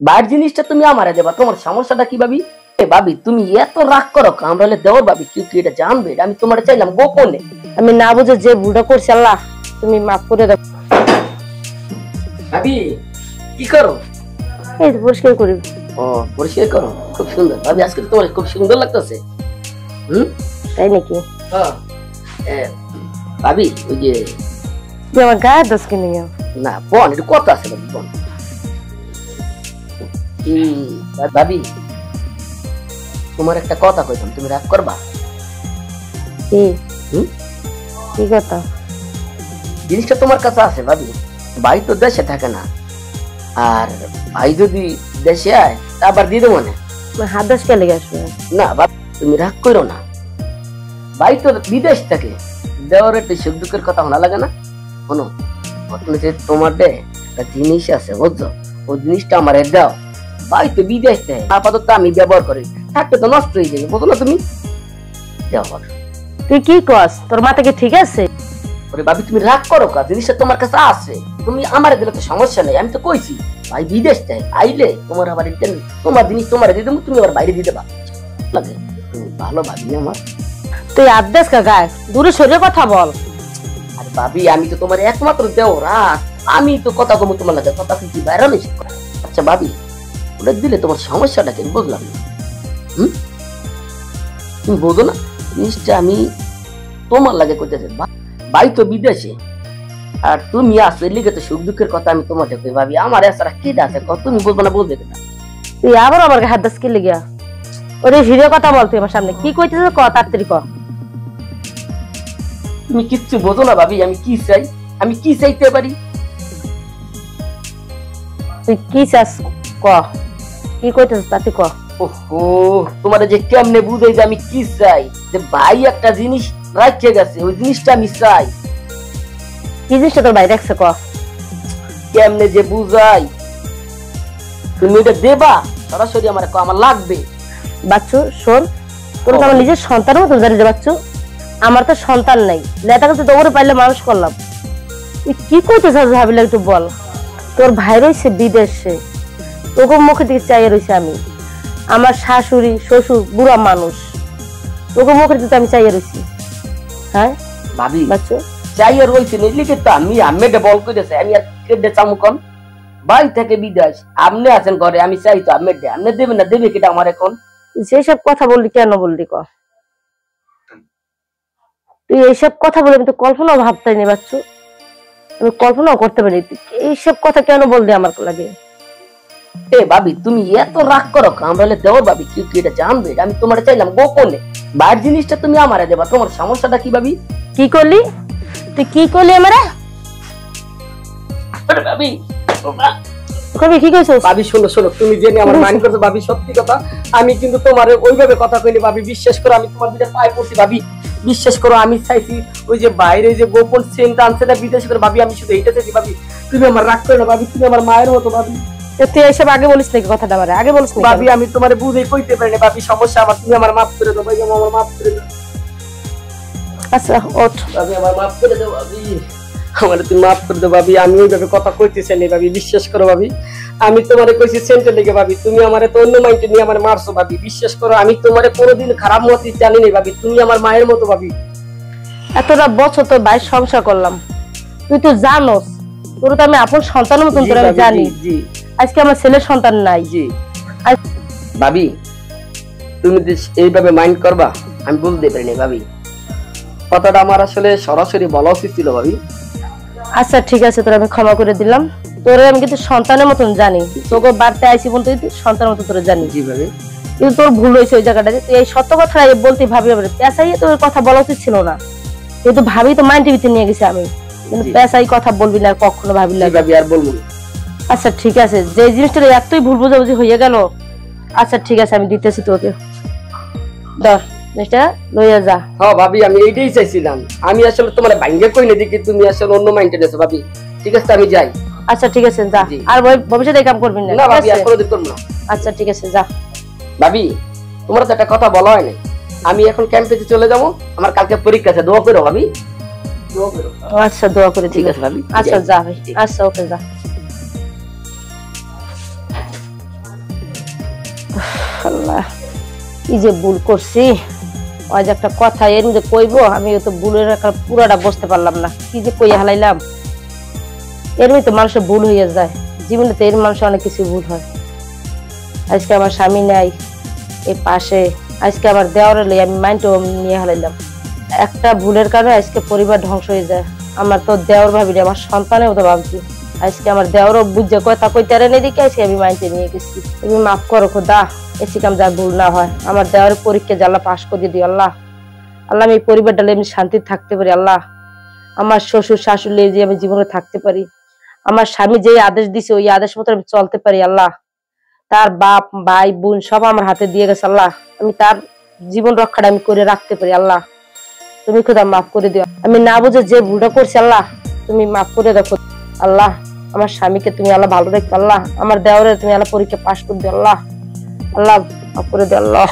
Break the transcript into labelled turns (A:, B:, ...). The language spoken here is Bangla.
A: বাইর জিনিসটা তুমি আমারে দেবা, তোমার সমস্যাটা কি ভাবি? ভাবি তুমি এত রাগ করো, আমরা হলে দেওয়ার ভাবি কেউ কি এটা জানবে? আমি তোমার চাইলাম গোপনে,
B: আমি না বুঝে যে ভুলটা করছি আল্লাহ তুমি মাফ করে দাও।
A: ভাবি কি করো?
B: এই পরিষ্কার করি।
A: ও পরিষ্কার করো, খুব সুন্দর ভাবি, আজকে তোমার খুব সুন্দর লাগতেছে।
B: তাই নাকি?
A: ভাবি ওই যে
B: আমার গায়ে দোষ কিনে
A: না বোন একটু কথা আছে ভাবি, বোন ভাবি তোমার একটা কথা কইতাম, তুমি রাগ করবা?
B: কি কথা?
A: জিনিসটা তোমার কাছে আছে ভাবি, ভাই তো দেশে থাকে না, আর ভাই যদি দেশে আয় তা আবার দিয়ে দেবো না।
B: হাত দোষ কে লেগে আসবে
A: না ভাবি তুমি রাগ করো না, ভাই তো বিদেশ থাকে, দেওয়ার একটু সুখ দুঃখের কথা শোনা লাগে না? শোনো তোমার দে একটা জিনিস আছে বুঝছো, ওই জিনিসটা আমার দাও, ভাই তো বিদেশ থাকে, আপাতত আমি ব্যবহার করি, থাকতে তো নষ্ট হয়ে যাবে, বুঝো না তুমি? ব্যবহার
B: তুই কি কস? তোর মাথা কি ঠিক আছে?
A: ওরে ভাবি তুমি রাগ করো কা, জিনিসটা তোমার কাছে আছে, তুমি আমারে দিলে তো সমস্যা নেই, আমি তো কইছি ভাই বিদেশ থাকে, আইলে তোমার আবার তোমার জিনিস তোমার দিয়ে দেবো, তুমি আবার বাইরে দিয়ে দেবা, লাগে তুমি ভালো ভাবি আমার।
B: তুই আদেশ কা গায়ে দূরে সরে কথা বল।
A: আরে ভাবি আমি তো তোমার একমাত্র দেওরা, আমি তো কথা কমু তোমার লাগে, কথা কি বাইরে নেই। আচ্ছা ভাবি ওটা দিলে তোমার সমস্যাটা কি বুঝলাম না? তুমি বোঝো না জিনিসটা আমি তোমার লাগে করতেছি, ভাই তো বিদেশে আর তুমি আসো, এর লিগে তো সুখ দুঃখের কথা আমি তোমাকে কই ভাবি, আমার এছাড়া কি আছে তুমি বলবো না, বলবে কিনা?
B: তুই আবার আমার হাত দাস কি লেগিয়া? ওরে ভিডিও কথা বল, তুই আমার সামনে কি কইতেছিস ক তাড়াতাড়ি ক।
A: তুমি কিচ্ছু বোঝো না ভাবি, আমি কি চাই, আমি কি চাইতে পারি?
B: তুই কি চাস ক, কি কইতেছিস তাতে ক।
A: ওহো তোমার যে কেমনে বুঝাই যে আমি কি চাই, যে ভাই একটা জিনিস রাখতে গেছে, ওই জিনিসটা আমি চাই।
B: কি জিনিসটা তোর ভাই রাখছে ক?
A: কেমনে যে বুঝাই, তুমি এটা দেবা সরাসরি আমার আমার লাগবে।
B: বাচ্চু শোন, তোর তো আমার নিজের সন্তান মতো জানি যে বাচ্চু, আমার তো সন্তান নাই, লেটা কিন্তু দৌড়ে পাইলে মানুষ করলাম। তুই কি কইতেছিস ভাবিলে একটু বল। তোর ভাই রয়েছে বিদেশে, তোকে মুখের দিকে চাইয়ে রয়েছে আমি, আমার শাশুড়ি শ্বশুর বুড়া মানুষ, তোকে মুখের দিকে আমি চাইয়ে রয়েছি। হ্যাঁ
A: ভাবি
B: বাচ্চু
A: চাইয়ে রয়েছে নিলিকে তো আমি আমেডে বল কইতেছে, আমি আর কেডে চামুকন ভাই থেকে বিদেশ, আপনি আছেন ঘরে, আমি চাই তো আমেডে, আপনি দেবেন না, দেবে কিটা আমার এখন?
B: যেসব কথা বললি কেন বললি ক? তুই এইসব কথা বলে আমি তো কল্পনাও ভাবতাই নি বাচ্চু, আমি কল্পনাও করতে পারি এইসব কথা কেন বললি আমার লাগে?
A: এ ভাবি তুমি এত রাগ করো, আমরা হলে দেওয়ার ভাবি কেউ কি এটা জানবে? আমি তোমার চাইলাম গোপনে, বাইর জিনিসটা তুমি আমারে দেবা, তোমার সমস্যাটা কি ভাবি?
B: কি করলি তুই? কি করলি আমারে?
A: ভাবি
B: কবি কি কইছস?
A: ভাবি শোনো শোনো, তুমি জেনে আমার মাইন্ড করছো ভাবি, সত্যি কথা আমি কিন্তু তোমার ওইভাবে কথা কইনি ভাবি, বিশ্বাস করো আমি তোমার দিকে পায়ে পড়ছি ভাবি, বিশ্বাস করো আমি চাইছি ওই যে বাইরে যে গোপন সেন্ট আনছে না বিদেশ করে ভাবি, আমি শুধু এইটা চাইছি ভাবি, তুমি আমার রাগ করো না ভাবি, তুমি আমার মায়ের মতো ভাবি।
B: তুই এইসব আগে বলিস নাকি কথাটা? আমারে আগে বলিস না
A: ভাবি, আমি তোমারে বুঝেই কইতে পারি না ভাবি, সমস্যা আমার, তুমি আমার মাফ করে দাও ভাই, আমার মাফ করে দাও।
B: আচ্ছা ওঠ
A: ভাবি আমার মাফ করে দাও ভাবি, আমার তুমি মাফ করে দাও ভাবি, আমি ওইভাবে কথা কইতেছি না ভাবি, বিশ্বাস করো ভাবি, আমি তোমারে কইছি সেন্টের লেগে ভাবি, তুমি আমারে তো অন্য মাইন্ডে নিয়ে আমার মারছো ভাবি, বিশ্বাস করো আমি তোমারে কোনোদিন খারাপ মত জানি না ভাবি, তুমি আমার মায়ের মতো ভাবি।
B: এতটা বছর তোর ভাই সংসার করলাম, তুই তো জানোস তোর তো আমি আপন সন্তানের মতন করে আমি জানি, আজকে আমার ছেলের সন্তান নাই।
A: জি ভাবি তুমি এইভাবে মাইন্ড করবা আমি বুঝতে পারিনি ভাবি, কথাটা আমার আসলে সরাসরি বলা উচিত ছিল ভাবি।
B: আচ্ছা ঠিক আছে, তোর আমি ক্ষমা করে দিলাম, তোরে আমি কিন্তু সন্তানের মতন জানি, তোকে বাড়তে আইসি বলতে সন্তানের মতো তোরে জানি।
A: জি ভাবি
B: কিন্তু তোর ভুল হয়েছে ওই জায়গাটাতে, তুই এই সত্য কথা বলতে ভাবি পেশাইয়ে তোর কথা বলা উচিত ছিল না, কিন্তু ভাবি তো মাইন্ড টিভিতে নিয়ে গেছি আমি, কিন্তু পেশাই কথা বলবি না কখনো ভাবি না
A: ভাবি, আর বলবো না।
B: আচ্ছা ঠিক আছে, যে জিনিসটা এতই ভুল বোঝাবুঝি হয়ে গেল, আচ্ছা ঠিক আছে আমি দিতেছি তোকে, ধর জিনিসটা লইয়া যা।
A: হ্যাঁ ভাবি আমি এইটাই চাইছিলাম, আমি আসলে তোমার ভাঙ্গে কই না দেখি তুমি আসলে অন্য মাইন্ডে আছো ভাবি, ঠিক আছে আমি যাই।
B: আচ্ছা ঠিক আছে যা, আর ভবিষ্যতে এই কাম করবি না।
A: না ভাবি আর কোনোদিন করব না।
B: আচ্ছা ঠিক আছে যা।
A: ভাবি তোমার তো একটা কথা বলা হয় না, আমি এখন ক্যাম্পে চলে যাবো, আমার কালকে পরীক্ষা আছে, দোয়া করো ভাবি, দোয়া করো।
B: আচ্ছা দোয়া করে,
A: ঠিক আছে ভাবি,
B: আচ্ছা যা ভাই, আচ্ছা ওকে যা। কি যে ভুল করছি, ওই যে একটা কথা এর যে কইবো, আমি তো ভুলের একটা পুরাটা বুঝতে পারলাম না, কি যে কইয়া হালাইলাম। এরমই তো মানুষের ভুল হইয়া যায়, জীবনে তো এর মানুষের অনেক কিছু ভুল হয়। আজকে আমার স্বামী নাই এই পাশে, আজকে আমার দেওয়ারে লই আমি মাইন্ডও নিয়ে হালাইলাম। একটা ভুলের কারণে আজকে পরিবার ধ্বংস হয়ে যায়। আমার তো দেওর ভাবি আমার সন্তানেও তো ভাবছি, আজকে আমার দেওরও বুঝে কথা কইতে আরে দিকে আজকে আমি মাইন্ডে নিয়ে গেছি। তুমি মাফ করো খোদা, এসি কাম যা ভুল না হয়। আমার দেওয়ার পরীক্ষা জাল্লা পাশ করে দিও আল্লাহ। আল্লাহ আমি এই পরিবারটা এমনি শান্তি থাকতে পারি আল্লাহ। আমার শ্বশুর শাশুড়ি যে আমি জীবনে থাকতে পারি, আমার স্বামী যে আদেশ দিছে ওই আদেশ মতো আমি চলতে পারি আল্লাহ। তার বাপ ভাই বোন সব আমার হাতে দিয়ে গেছে আল্লাহ, আমি তার জীবন রক্ষাটা আমি করে রাখতে পারি আল্লাহ। তুমি খোদা মাফ করে দিও, আমি না বুঝে যে ভুলটা করছি আল্লাহ তুমি মাফ করে দেখো আল্লাহ। আমার স্বামীকে তুমি আল্লাহ ভালো রেখো আল্লাহ, আমার দেওরে তুমি আল্লাহ পরীক্ষা পাশ করে দিও আল্লাহ। আল্লাহ মাফ করে দিও আল্লাহ।